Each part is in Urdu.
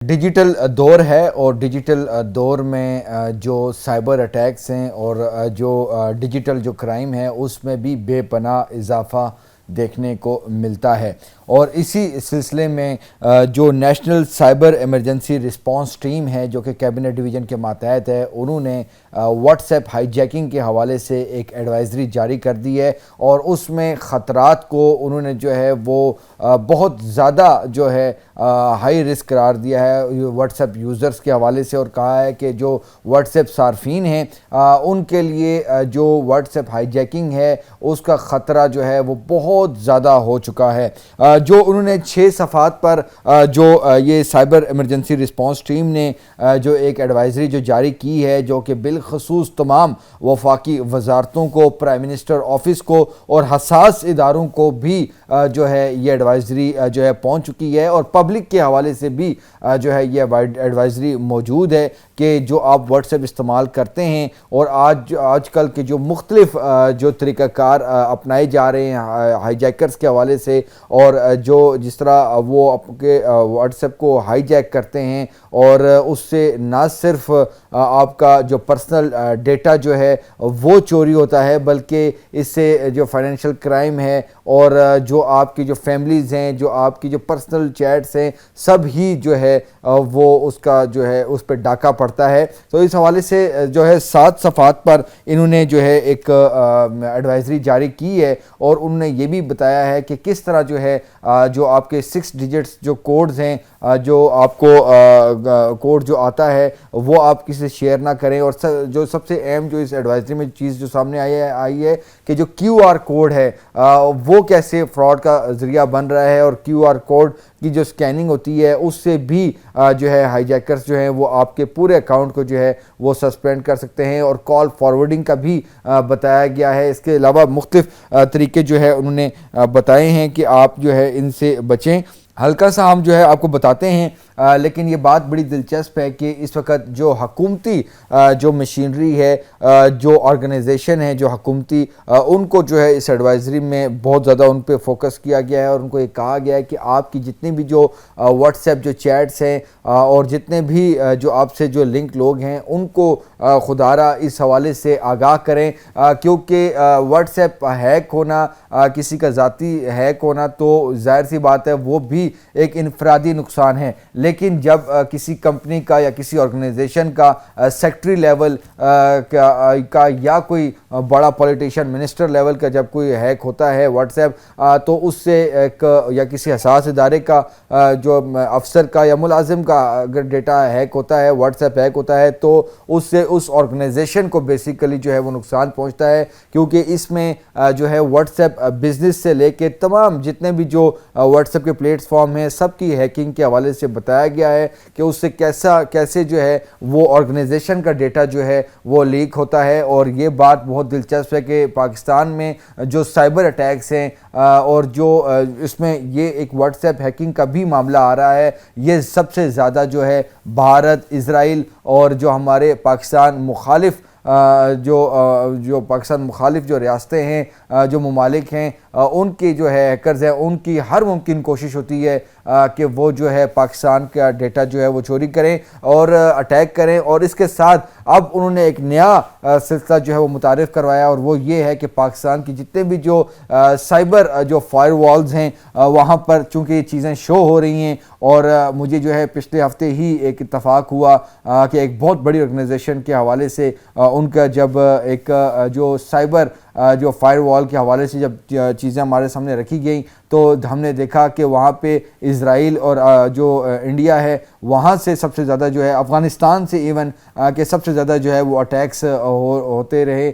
ڈیجیٹل دور ہے اور ڈیجیٹل دور میں جو سائبر اٹیکس ہیں اور جو ڈیجیٹل جو کرائم ہے اس میں بھی بے پناہ اضافہ دیکھنے کو ملتا ہے، اور اسی سلسلے میں جو national cyber emergency response team ہے جو کہ کیبنٹ ڈویژن کے ماتحت ہے، انہوں نے واٹس ایپ ہائی جیکنگ کے حوالے سے ایک ایڈوائزری جاری کر دی ہے، اور اس میں خطرات کو انہوں نے جو ہے وہ بہت زیادہ جو ہے ہائی رسک قرار دیا ہے واٹس ایپ یوزرز کے حوالے سے، اور کہا ہے کہ جو واٹس ایپ صارفین ہیں ان کے لیے جو واٹس ایپ ہائی جیکنگ ہے اس کا خطرہ جو ہے وہ بہت زیادہ ہو چکا ہے۔ جو انہوں نے 6 صفحات پر جو یہ سائبر ایمرجنسی رسپانس ٹیم نے جو ایک ایڈوائزری جو جاری کی ہے، جو کہ بالخصوص تمام وفاقی وزارتوں کو، پرائم منسٹر آفس کو اور حساس اداروں کو بھی جو ہے یہ ایڈوائزری جو ہے پہنچ چکی ہے، اور پبلک کے حوالے سے بھی جو ہے یہ ایڈوائزری موجود ہے کہ جو آپ واٹس ایپ استعمال کرتے ہیں اور آج کل کے جو مختلف جو طریقہ کار اپنائے جا رہے ہیں ہائی جیکرز کے حوالے سے، اور جو جس طرح وہ آپ کے واٹس ایپ کو ہائی جیک کرتے ہیں اور اس سے نہ صرف آپ کا جو پرسنل ڈیٹا جو ہے وہ چوری ہوتا ہے، بلکہ اس سے جو فائنینشیل کرائم ہے اور جو آپ کی جو فیملیز ہیں، جو آپ کی جو پرسنل چیٹس ہیں، سب ہی جو ہے وہ اس کا جو ہے اس پہ ڈاکہ پڑتا ہے۔ تو اس حوالے سے جو ہے 7 صفحات پر انہوں نے جو ہے ایک ایڈوائزری جاری کی ہے، اور انہوں نے یہ بھی بتایا ہے کہ کس طرح جو ہے جو آپ کے 6 ڈیجٹس جو کوڈز ہیں، جو آپ کو کوڈ جو آتا ہے وہ آپ کسی سے شیئر نہ کریں، اور جو سب سے اہم جو اس ایڈوائزری میں چیز جو سامنے آئی ہے کہ جو کیو آر کوڈ ہے وہ کیسے فراڈ کا ذریعہ بن رہا ہے، اور کیو آر کوڈ کی جو سکیننگ ہوتی ہے اس سے بھی جو ہے ہائی جیکرز جو ہیں وہ آپ کے پورے اکاؤنٹ کو جو ہے وہ سسپینڈ کر سکتے ہیں، اور کال فارورڈنگ کا بھی بتایا گیا ہے۔ اس کے علاوہ مختلف طریقے جو ہے انہوں نے بتائے ہیں کہ آپ جو ہے ان سے بچیں۔ ہلکا سا ہم جو ہے آپ کو بتاتے ہیں، لیکن یہ بات بڑی دلچسپ ہے کہ اس وقت جو حکومتی جو مشینری ہے، جو آرگنائزیشن ہے جو حکومتی، ان کو جو ہے اس ایڈوائزری میں بہت زیادہ ان پہ فوکس کیا گیا ہے، اور ان کو یہ کہا گیا ہے کہ آپ کی جتنی بھی جو واٹس ایپ جو چیٹس ہیں اور جتنے بھی جو آپ سے جو لنک لوگ ہیں ان کو خدارہ اس حوالے سے آگاہ کریں، کیونکہ واٹس ایپ ہیک ہونا، کسی کا ذاتی ہیک ہونا تو ظاہر سی بات ہے وہ بھی ایک انفرادی نقصان ہے، لیکن جب کسی کمپنی کا یا کسی آرگنائزیشن کا سیکٹری لیول کا یا کوئی بڑا پولیٹیشین منسٹر لیول کا جب کوئی ہیک ہوتا ہے واٹس ایپ، تو اس سے ایک یا کسی حساس ادارے کا جو افسر کا یا ملازم کا اگر ڈیٹا ہیک ہوتا ہے، واٹس ایپ ہیک ہوتا ہے، تو اس سے اس آرگنائزیشن کو بیسیکلی جو ہے وہ نقصان پہنچتا ہے، کیونکہ اس میں جو ہے واٹس ایپ بزنس سے لے کے تمام جتنے بھی جو واٹس ایپ کے پلیٹ فارم ہیں سب کی ہیکنگ کے حوالے سے بتایا گیا ہے کہ اس سے کیسے جو ہے وہ آرگنائزیشن کا ڈیٹا جو ہے وہ لیک ہوتا ہے۔ اور یہ بات بہت دلچسپ ہے کہ پاکستان میں جو سائبر اٹیکس ہیں اور جو اس میں یہ ایک واٹس ایپ ہیکنگ کا بھی معاملہ آ رہا ہے، یہ سب سے زیادہ جو ہے بھارت، اسرائیل اور جو ہمارے پاکستان مخالف جو پاکستان مخالف جو ریاستیں ہیں، جو ممالک ہیں، ان کے جو ہے ہیکرز ہیں، ان کی ہر ممکن کوشش ہوتی ہے کہ وہ جو ہے پاکستان کا ڈیٹا جو ہے وہ چوری کریں اور اٹیک کریں۔ اور اس کے ساتھ اب انہوں نے ایک نیا سلسلہ جو ہے وہ متعارف کروایا، اور وہ یہ ہے کہ پاکستان کی جتنے بھی جو سائبر جو فائر والز ہیں وہاں پر چونکہ یہ چیزیں شو ہو رہی ہیں، اور مجھے جو ہے پچھلے ہفتے ہی ایک اتفاق ہوا کہ ایک بہت بڑی آرگنائزیشن کے حوالے سے ان کا جب ایک جو سائبر جو فائر وال کے حوالے سے جب چیزیں ہمارے سامنے رکھی گئیں، تو ہم نے دیکھا کہ وہاں پہ اسرائیل اور جو انڈیا ہے وہاں سے سب سے زیادہ جو ہے، افغانستان سے ایون کہ سب سے زیادہ جو ہے وہ اٹیکس ہوتے رہے،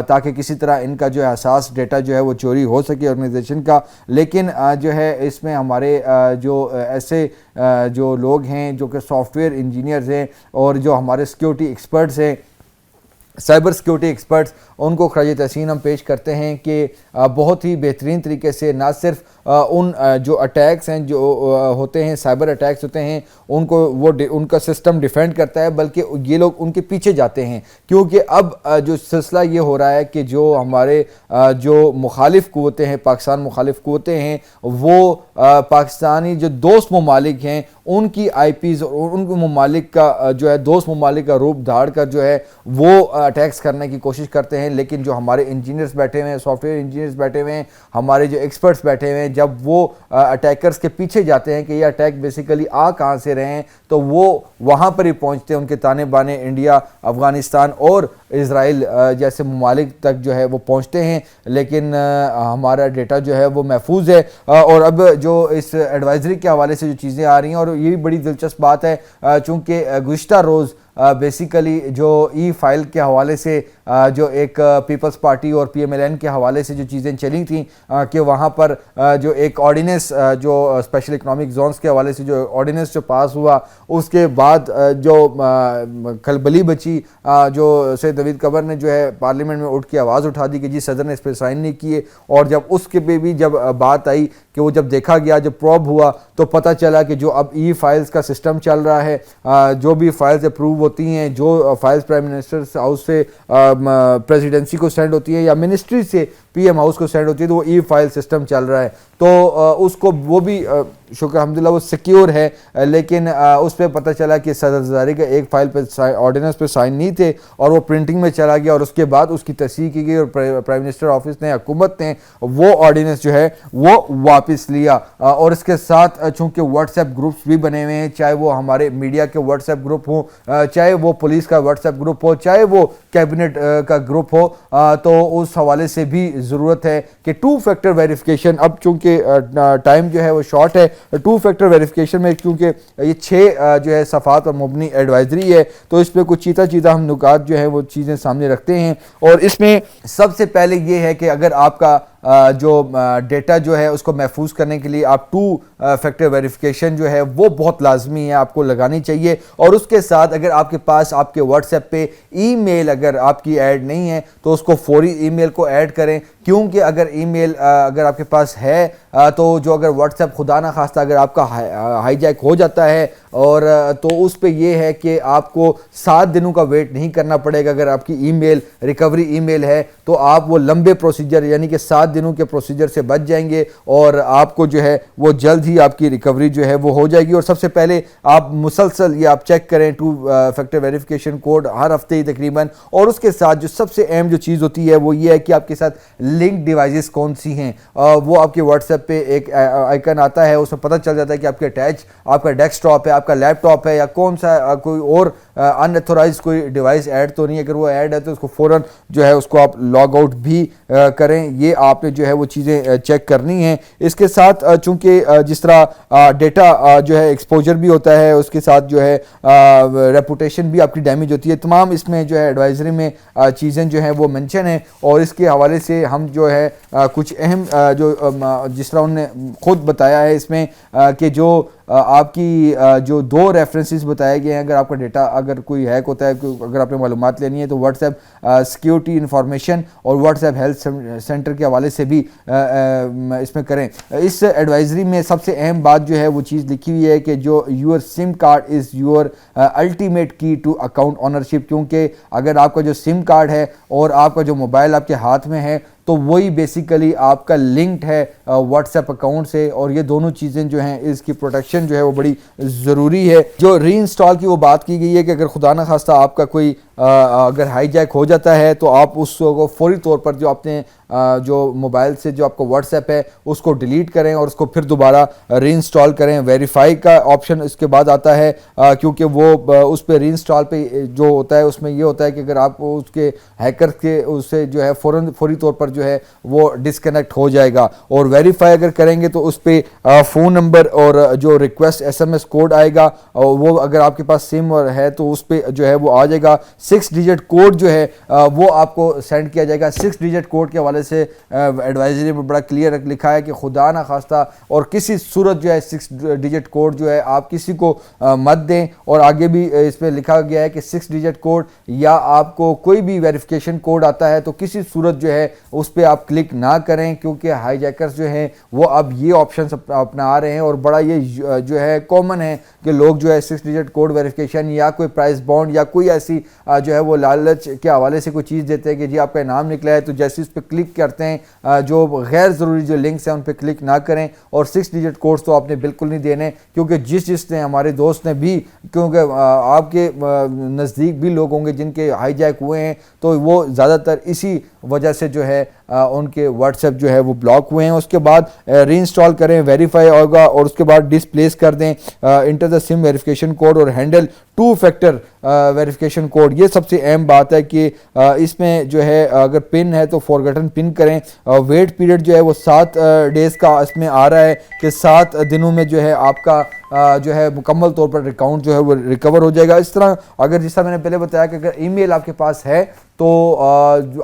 تاکہ کسی طرح ان کا جو ہے حساس ڈیٹا جو ہے وہ چوری ہو سکے آرگنائزیشن کا۔ لیکن جو ہے اس میں ہمارے جو ایسے جو لوگ ہیں جو کہ سافٹ ویئر انجینئرز ہیں اور جو ہمارے سیکیورٹی ایکسپرٹس ہیں، سائبر سیکیورٹی ایکسپرٹس، ان کو خراج تحسین ہم پیش کرتے ہیں کہ بہت ہی بہترین طریقے سے نہ صرف ان جو اٹیکس ہیں جو ہوتے ہیں سائبر اٹیکس ہوتے ہیں ان کو وہ ان کا سسٹم ڈیفینڈ کرتا ہے، بلکہ یہ لوگ ان کے پیچھے جاتے ہیں، کیونکہ اب جو سلسلہ یہ ہو رہا ہے کہ جو ہمارے جو مخالف قوتیں ہیں، پاکستان مخالف قوتیں ہیں، وہ پاکستانی جو دوست ممالک ہیں ان کی آئی پیز اور ان کے ممالک کا جو ہے دوست ممالک کا روپ دھاڑ کر جو ہے وہ اٹیکس کرنے کی کوشش کرتے ہیں، لیکن جو ہمارے انجینئرز بیٹھے ہوئے ہیں، سافٹ ویئر انجینئرز بیٹھے ہوئے ہیں، ہمارے جو ایکسپرٹس بیٹھے ہوئے ہیں، جب وہ اٹیکرز کے پیچھے جاتے ہیں کہ یہ اٹیک بیسیکلی کہاں سے رہے ہیں، تو وہ وہاں پر ہی پہنچتے ہیں، ان کے تانے بانے انڈیا، افغانستان اور اسرائیل جیسے ممالک تک جو ہے وہ پہنچتے ہیں، لیکن ہمارا ڈیٹا جو ہے وہ محفوظ ہے۔ اور اب جو اس ایڈوائزری کے حوالے سے جو چیزیں آ رہی ہیں، اور یہ بھی بڑی دلچسپ بات ہے چونکہ گزشتہ روز بیسیکلی جو ای فائل کے حوالے سے جو ایک پیپلز پارٹی اور پی ایم ایل این کے حوالے سے جو چیزیں چلی تھیں کہ وہاں پر جو ایک آرڈیننس جو اسپیشل اکنامک زونز کے حوالے سے جو آرڈیننس جو پاس ہوا، اس کے بعد جو کھلبلی بچی، جو سید نوید قمر نے جو ہے پارلیمنٹ میں اٹھ کے آواز اٹھا دی کہ جی صدر نے اس پہ سائن نہیں کیے، اور جب اس کے پہ بھی جب بات آئی کہ وہ جب دیکھا گیا، جب پروب ہوا، تو پتہ چلا کہ جو اب ای فائلز کا سسٹم چل رہا ہے، جو بھی فائلز اپروو ہوتی ہیں، جو فائلز پرائم منسٹر ہاؤس سے پریزیڈنسی کو سینڈ ہوتی ہے یا منسٹری سے پی ایم ہاؤس کو سینڈ ہوتی ہے، تو وہ ای فائل سسٹم چل رہا ہے، تو اس کو وہ بھی شکر الحمدللہ وہ سیکیور ہے، لیکن اس پہ پتہ چلا کہ صدر زادی کا ایک فائل پہ آرڈیننس پہ سائن نہیں تھے، اور وہ پرنٹنگ میں چلا گیا، اور اس کے بعد اس کی تصحیح کی گئی، اور پرائم منسٹر آفس نے، حکومت نے وہ آرڈیننس جو ہے وہ واپس لیا۔ اور اس کے ساتھ چونکہ واٹس ایپ گروپس بھی بنے ہوئے ہیں، چاہے وہ ہمارے میڈیا کے واٹس ایپ گروپ ہوں، چاہے وہ پولیس کا واٹس ایپ گروپ ہو، چاہے وہ کیبنٹ کا گروپ ہو، تو اس حوالے سے بھی ضرورت ہے کہ 2 فیکٹر ویریفیکیشن، اب چونکہ ٹائم جو ہے وہ شارٹ ہے، 2 فیکٹر ویریفیکیشن میں کیونکہ یہ 6 جو ہے صفحات پر مبنی ایڈوائزری ہے، تو اس پہ کچھ چیزیں ہم نکات جو ہیں وہ چیزیں سامنے رکھتے ہیں، اور اس میں سب سے پہلے یہ ہے کہ اگر آپ کا جو ڈیٹا جو ہے اس کو محفوظ کرنے کے لیے آپ 2 فیکٹر ویریفیکیشن جو ہے وہ بہت لازمی ہے، آپ کو لگانی چاہیے، اور اس کے ساتھ اگر آپ کے پاس آپ کے واٹس ایپ پہ ای میل اگر آپ کی ایڈ نہیں ہے تو اس کو فوری ای میل کو ایڈ کریں، کیونکہ اگر ای میل اگر آپ کے پاس ہے تو جو اگر واٹس ایپ خدا نہ خواستہ اگر آپ کا ہائی جیک ہو جاتا ہے، اور تو اس پہ یہ ہے کہ آپ کو 7 دنوں کا ویٹ نہیں کرنا پڑے گا، اگر آپ کی ای میل ریکوری ای میل ہے تو آپ وہ لمبے پروسیجر یعنی کہ 7 دنوں کے پروسیجر سے بچ جائیں گے، اور آپ کو جو ہے وہ جلد ہی آپ کی ریکوری جو ہے وہ ہو جائے گی۔ اور سب سے پہلے آپ مسلسل یہ آپ چیک کریں 2 فیکٹر ویریفیکیشن کوڈ ہر ہفتے ہی تقریباً، اور اس کے ساتھ جو سب سے اہم جو چیز ہوتی ہے وہ یہ ہے کہ آپ کے ساتھ لنک ڈیوائسز کون سی ہیں، وہ آپ کے واٹس ایپ پہ ایک آئیکن آتا ہے، اس میں پتہ چل جاتا ہے کہ آپ کے اٹیچ آپ کا ڈیسک ٹاپ ہے، آپ کا لیپ ٹاپ ہے، یا کون سا کوئی اور ان ایتھورائز کوئی ڈیوائس ایڈ تو نہیں ہے۔ اگر وہ ایڈ ہے تو اس کو فوراً جو ہے اس کو آپ لاگ آؤٹ بھی کریں، یہ آپ نے جو ہے وہ چیزیں چیک کرنی ہیں۔ اس کے ساتھ چونکہ جس طرح ڈیٹا جو ہے ایکسپوجر بھی ہوتا ہے، اس کے ساتھ جو ہے ریپوٹیشن بھی آپ کی ڈیمیج ہوتی ہے، تمام اس میں جو ہے ایڈوائزری میں چیزیں جو ہیں وہ منشن ہیں، اور اس کے حوالے سے ہم جو ہے کچھ اہم جو جس طرح انہوں نے خود بتایا ہے اس میں کہ جو آپ کی جو 2 ریفرنسز بتائے گئے ہیں، اگر آپ کا ڈیٹا اگر کوئی ہیک ہوتا ہے، اگر آپ نے معلومات لینی ہے تو واٹس ایپ سیکیورٹی انفارمیشن اور واٹس ایپ ہیلتھ سینٹر کے حوالے سے بھی اس میں کریں۔ اس ایڈوائزری میں سب سے اہم بات جو ہے وہ چیز لکھی ہوئی ہے کہ جو your some card is your ultimate کی ٹو اکاؤنٹ اونرشپ، کیونکہ اگر آپ کا جو سم کارڈ ہے اور آپ کا جو موبائل آپ کے ہاتھ میں ہے تو وہی بیسیکلی آپ کا لنکڈ ہے واٹس ایپ اکاؤنٹ سے، اور یہ دونوں چیزیں جو ہیں اس کی پروٹیکشن جو ہے وہ بڑی ضروری ہے۔ جو ری انسٹال کی وہ بات کی گئی ہے کہ اگر خدا نہ خواستہ آپ کا کوئی اگر ہائی جیک ہو جاتا ہے تو آپ اس کو فوری طور پر جو اپنے جو موبائل سے جو آپ کو واٹس ایپ ہے اس کو ڈیلیٹ کریں اور اس کو پھر دوبارہ ری انسٹال کریں۔ ویریفائی کا آپشن اس کے بعد آتا ہے، کیونکہ وہ اس پہ ری انسٹال پہ جو ہوتا ہے اس میں یہ ہوتا ہے کہ اگر آپ اس کے ہیکر کے اس سے جو ہے فوری طور پر جو ہے وہ ڈسکنیکٹ ہو جائے گا۔ اور ویریفائی اگر کریں گے تو اس پہ فون نمبر اور جو ریکویسٹ SMS کوڈ آئے گا، وہ اگر آپ کے پاس سم ہے تو اس پہ جو ہے وہ آ جائے گا۔ 6 ڈیجٹ کوڈ جو ہے وہ آپ کو سینڈ کیا جائے گا۔ 6 ڈیجٹ کوڈ کے حوالے سے ایڈوائزری میں بڑا کلیئر لکھا ہے کہ خدا نہ خواستہ اور کسی صورت جو ہے 6 ڈیجٹ کوڈ جو ہے آپ کسی کو مت دیں، اور آگے بھی اس پہ لکھا گیا ہے کہ 6 ڈیجٹ کوڈ یا آپ کو کوئی بھی ویریفیکیشن کوڈ آتا ہے تو کسی صورت جو ہے اس پہ آپ کلک نہ کریں، کیونکہ ہائی جیکرز جو جو ہیں وہ اب یہ آپشنس اپنا رہے ہیں, اور بڑا یہ جو ہے کامن ہے کہ لوگ جو ہے 6 ڈیجٹ کوڈ ویریفیکیشن یا کوئی پرائز بانڈ یا کوئی ایسی جو ہے وہ لالچ کے حوالے سے کوئی چیز دیتے ہیں کہ جی آپ کا انعام نکلا ہے, تو جیسے اس پہ کلک کرتے ہیں جو غیر ضروری جو لنکس ہیں ان پہ کلک نہ کریں. اور 6 ڈیجٹ کوڈز تو آپ نے بالکل نہیں دینے, کیونکہ جس نے ہمارے دوست نے بھی, کیونکہ آپ کے نزدیک بھی لوگ ہوں گے جن کے ہائی جیک ہوئے ہیں, تو وہ زیادہ تر اسی وجہ سے جو ہے ان کے واٹس ایپ جو ہے وہ بلاک ہوئے ہیں. اس کے بعد ری انسٹال کریں, ویریفائی ہوگا, اور اس کے بعد ڈسپلیس کر دیں enter the SIM verification code اور ہینڈل 2 فیکٹر ویریفیکیشن کوڈ. یہ سب سے اہم بات ہے کہ اس میں جو ہے اگر پن ہے تو فورگٹن پن کریں. ویٹ پیریڈ جو ہے وہ 7 ڈیز کا اس میں آ رہا ہے کہ 7 دنوں میں جو ہے آپ کا جو ہے مکمل طور پر اکاؤنٹ جو ہے وہ ریکور ہو جائے گا. اس طرح اگر جس طرح میں نے پہلے بتایا کہ اگر ای میل آپ کے پاس ہے تو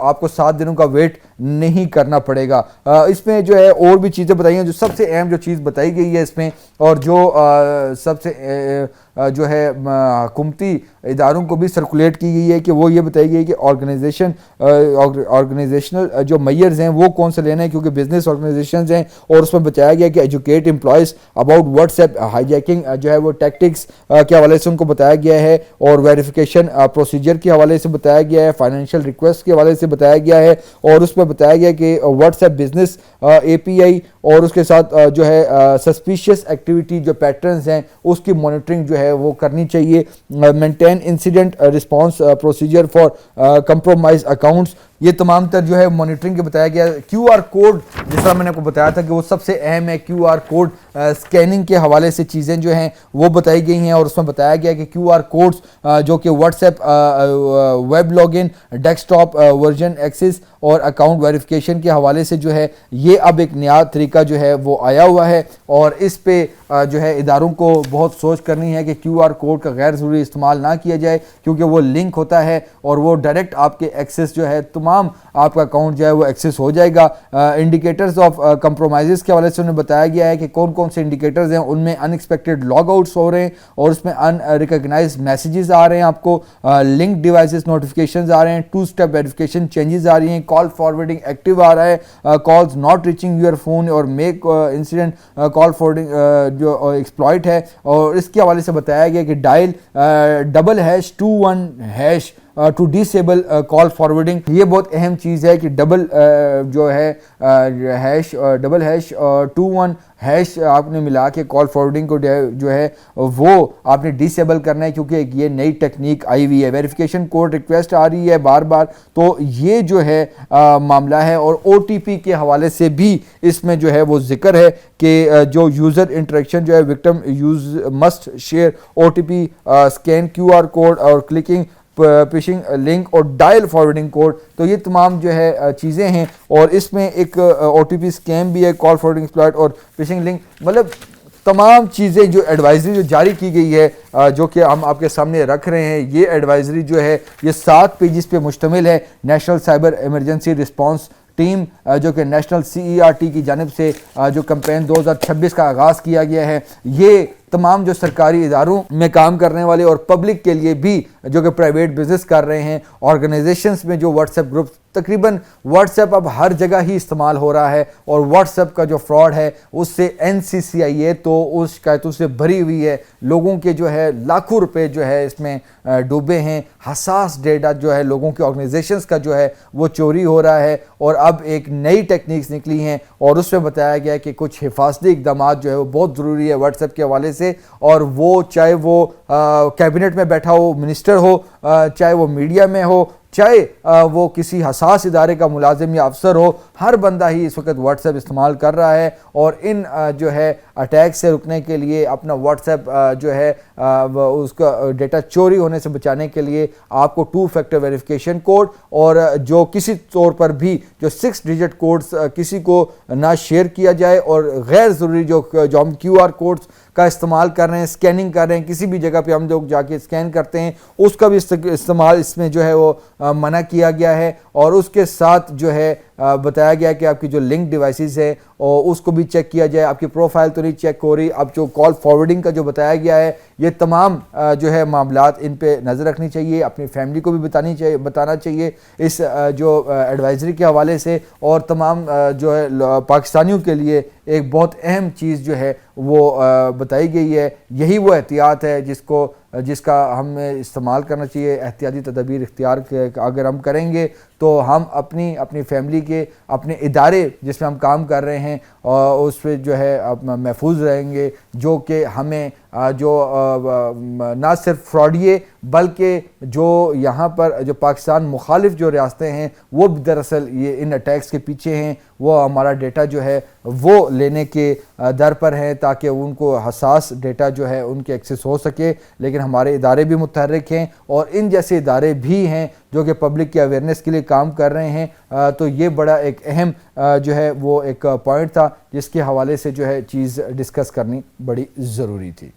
آپ کو 7 دنوں کا ویٹ نہیں کرنا پڑے گا. اس میں جو ہے اور بھی چیزیں بتائی ہیں, جو سب سے اہم جو چیز بتائی گئی ہے اس میں, اور جو سب سے جو ہے حکومتی اداروں کو بھی سرکولیٹ کی گئی ہے کہ وہ یہ بتائی گئی ہے کہ آرگنائزیشنل جو میئرز ہیں وہ کون سے لینا ہے, کیونکہ بزنس آرگنائزیشنز ہیں, اور اس میں بتایا گیا کہ educate employees about WhatsApp hijacking جو ہے وہ ٹیکٹکس کے حوالے سے ان کو بتایا گیا ہے, اور ویریفیکیشن پروسیجر کے حوالے سے بتایا گیا ہے, فائنینشیل ریکویسٹ کے حوالے سے بتایا گیا ہے, اور اس میں بتایا گیا کہ واٹس ایپ بزنس اے پی آئی اور اس کے ساتھ جو ہے سسپیشیس ایکٹیویٹی جو پیٹرنز ہیں اس کی مانیٹرنگ جو ہے وہ کرنی چاہیے. Maintain incident response procedure for compromise accounts, یہ تمام تر جو ہے مانیٹرنگ کے بتایا گیا. کیو آر کوڈ جس طرح میں نے آپ کو بتایا تھا کہ وہ سب سے اہم ہے, کیو آر کوڈ اسکیننگ کے حوالے سے چیزیں جو ہیں وہ بتائی گئی ہیں, اور اس میں بتایا گیا کہ کیو آر کوڈز جو کہ WhatsApp web log in, desktop version access اور اکاؤنٹ ویریفیکیشن کے حوالے سے جو ہے یہ اب ایک نیا طریقہ جو ہے وہ آیا ہوا ہے, اور اس پہ جو ہے اداروں کو بہت سوچ کرنی ہے کہ کیو آر کوڈ کا غیر ضروری استعمال نہ کیا جائے, کیونکہ وہ لنک ہوتا ہے اور وہ ڈائریکٹ آپ کے ایکسس جو ہے تمام آپ کا اکاؤنٹ جو ہے وہ ایکسس ہو جائے گا. انڈیکیٹرز آف کمپرومائزز کے حوالے سے انہیں بتایا گیا ہے کہ کون کون سے انڈیکیٹرز ہیں, ان میں ان ایکسپیکٹڈ لاگ آؤٹس ہو رہے ہیں, اور اس میں ان ریکگنائزڈ میسیجز آ رہے ہیں, آپ کو لنک ڈیوائسز نوٹیفیکیشنز آ رہے ہیں, 2 اسٹیپ ویریفیکیشن چینجز آ رہی ہیں, کال فارورڈنگ ایکٹیو آ رہا ہے, calls not reaching your phone اور میک انسیڈنٹ کال فارورڈنگ جو ایکسپلائٹ ہے. اور اس کے حوالے سے بتایا گیا کہ dial #21# to disable call forwarding. یہ بہت اہم چیز ہے کہ جو ہے ##21# آپ نے ملا کے کال فارورڈنگ کو جو ہے وہ آپ نے ڈسیبل کرنا ہے, کیونکہ یہ نئی ٹیکنیک آئی ہوئی ہے. ویریفیکیشن کوڈ ریکویسٹ آ رہی ہے بار بار, تو یہ جو ہے معاملہ ہے. اور او ٹی پی کے حوالے سے بھی اس میں جو ہے وہ ذکر ہے کہ جو یوزر انٹریکشن جو ہے victim use must share O T P, scan Q R code اور کلکنگ پشنگ لنک اور ڈائل فارورڈنگ کوڈ. تو یہ تمام جو ہے چیزیں ہیں, اور اس میں ایک او ٹی پی اسکیم بھی ہے, کال فارورڈنگ ایکسپلائٹ اور پشنگ لنک, مطلب تمام چیزیں جو ایڈوائزری جو جاری کی گئی ہے جو کہ ہم آپ کے سامنے رکھ رہے ہیں. یہ ایڈوائزری جو ہے یہ 7 پیجز پہ مشتمل ہے. National cyber emergency response team جو کہ نیشنل CERT کی جانب سے جو کمپین 2026 کا آغاز کیا گیا ہے, یہ تمام جو سرکاری اداروں میں کام کرنے والے اور پبلک کے لیے بھی جو کہ پرائیویٹ بزنس کر رہے ہیں, آرگنائزیشنز میں جو واٹس ایپ گروپ, تقریباً واٹس ایپ اب ہر جگہ ہی استعمال ہو رہا ہے, اور واٹس ایپ کا جو فراڈ ہے اس سے NCCIA تو اس شکایتوں سے بھری ہوئی ہے. لوگوں کے جو ہے لاکھوں روپے جو ہے اس میں ڈوبے ہیں, حساس ڈیٹا جو ہے لوگوں کے آرگنائزیشنز کا جو ہے وہ چوری ہو رہا ہے. اور اب ایک نئی ٹیکنیکس نکلی ہیں, اور اس میں بتایا گیا کہ کچھ حفاظتی اقدامات جو ہے وہ بہت ضروری ہے واٹس ایپ کے حوالے سے, اور وہ چاہے وہ کیبنٹ میں بیٹھا ہو منسٹر ہو, چاہے وہ میڈیا میں ہو, چاہے وہ کسی حساس ادارے کا ملازم یا افسر ہو, ہر بندہ ہی اس وقت واٹس ایپ استعمال کر رہا ہے. اور ان جو ہے اٹیک سے رکنے کے لیے اپنا واٹس ایپ جو ہے اس کا ڈیٹا چوری ہونے سے بچانے کے لیے آپ کو 2 فیکٹر ویریفیکیشن کوڈ, اور جو کسی طور پر بھی جو 6 ڈیجٹ کوڈز کسی کو نہ شیئر کیا جائے, اور غیر ضروری جو ہم کیو آر کوڈز کا استعمال کر رہے ہیں, اسکیننگ کر رہے ہیں, کسی بھی جگہ پہ ہم لوگ جا کے اسکین کرتے ہیں, اس کا بھی استعمال اس میں جو ہے وہ منع کیا گیا ہے. اور اس کے ساتھ جو ہے بتایا گیا کہ آپ کی جو لنک ڈیوائسز ہے اور اس کو بھی چیک کیا جائے. آپ کی پروفائل تو نہیں چیک ہو رہی. اب جو کال فارورڈنگ کا جو بتایا گیا ہے, یہ تمام جو ہے معاملات ان پہ نظر رکھنی چاہیے, اپنی فیملی کو بھی بتانا چاہیے اس جو ایڈوائزری کے حوالے سے. اور تمام جو ہے پاکستانیوں کے لیے ایک بہت اہم چیز جو ہے وہ بتائی گئی ہے. یہی وہ احتیاط ہے جس کا ہمیں استعمال کرنا چاہیے. احتیاطی تدابیر اختیار اگر ہم کریں گے تو ہم اپنی فیملی کے, اپنے ادارے جس میں ہم کام کر رہے ہیں اس پہ جو ہے محفوظ رہیں گے, جو کہ ہمیں جو نہ صرف فراڈیے بلکہ جو یہاں پر جو پاکستان مخالف جو ریاستیں ہیں وہ بھی دراصل یہ ان اٹیکس کے پیچھے ہیں. وہ ہمارا ڈیٹا جو ہے وہ لینے کے در پر ہیں تاکہ ان کو حساس ڈیٹا جو ہے ان کے ایکسیس ہو سکے. لیکن ہمارے ادارے بھی متحرک ہیں اور ان جیسے ادارے بھی ہیں جو کہ پبلک کی اویئرنیس کے لیے کام کر رہے ہیں. تو یہ بڑا ایک اہم جو ہے وہ ایک پوائنٹ تھا جس کے حوالے سے جو ہے چیز ڈسکس کرنی بڑی ضروری تھی.